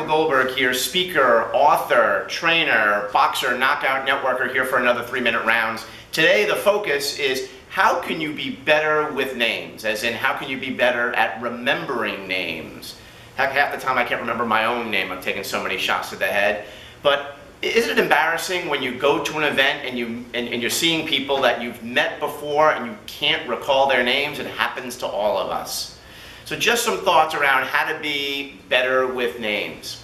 Goldberg here, speaker, author, trainer, boxer, knockout networker here for another 3-minute rounds. Today the focus is how can you be better with names, as in how can you be better at remembering names. Heck, half the time I can't remember my own name. I'm taking so many shots to the head. But isn't it embarrassing when you go to an event and you're seeing people that you've met before and you can't recall their names? It happens to all of us. So just some thoughts around how to be better with names.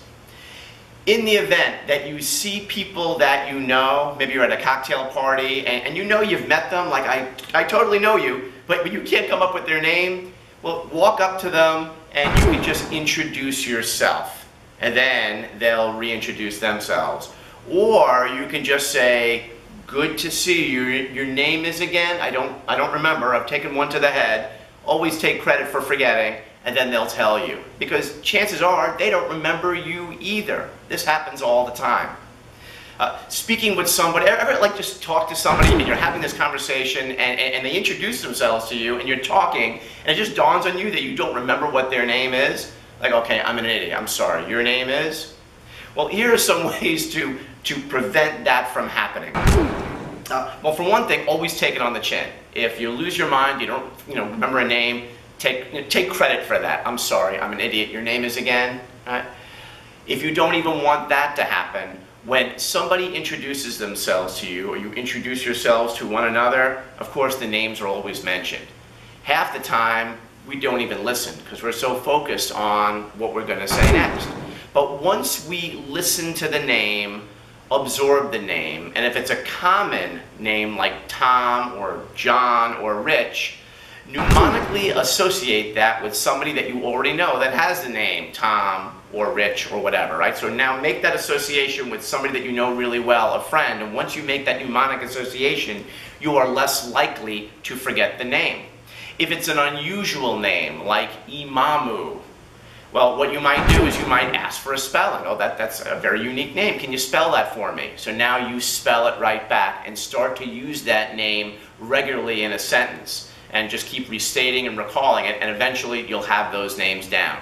In the event that you see people that you know, maybe you're at a cocktail party and you know you've met them, like I totally know you, but you can't come up with their name, well, walk up to them and you can just introduce yourself and then they'll reintroduce themselves. Or you can just say, good to see you, your name is again, I don't remember, I've taken one to the head. Always take credit for forgetting, and then they'll tell you. Because chances are, they don't remember you either. This happens all the time. Speaking with somebody, ever like just talk to somebody and you're having this conversation and they introduce themselves to you and you're talking and it just dawns on you that you don't remember what their name is? Like, okay, I'm an idiot, I'm sorry, your name is? Well, here are some ways to prevent that from happening. Well, for one thing, always take it on the chin. If you lose your mind, you don't remember a name, take credit for that. I'm sorry, I'm an idiot, your name is again. Right? If you don't even want that to happen, when somebody introduces themselves to you or you introduce yourselves to one another, of course the names are always mentioned. Half the time, we don't even listen because we're so focused on what we're going to say next. But once we listen to the name, absorb the name, and if it's a common name like Tom or John or Rich, mnemonically associate that with somebody that you already know that has the name Tom or Rich or whatever, right? So now make that association with somebody that you know really well, a friend, and once you make that mnemonic association, you are less likely to forget the name. If it's an unusual name like Imamu, well, what you might do is you might ask for a spelling. Oh, that's a very unique name. Can you spell that for me? So now you spell it right back and start to use that name regularly in a sentence and just keep restating and recalling it, and eventually you'll have those names down.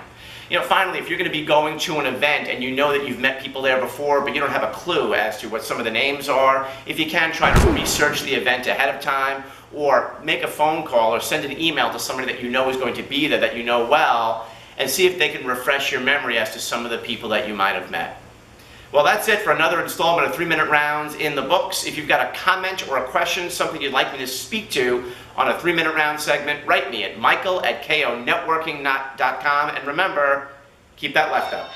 Finally, if you're going to be going to an event and you know that you've met people there before, but you don't have a clue as to what some of the names are, if you can, try to research the event ahead of time or make a phone call or send an email to somebody that you know is going to be there, that you know well, and see if they can refresh your memory as to some of the people that you might have met. Well, that's it for another installment of 3-Minute Rounds in the books. If you've got a comment or a question, something you'd like me to speak to on a 3-Minute Round segment, write me at michael@konetworking.com. And remember, keep that left out.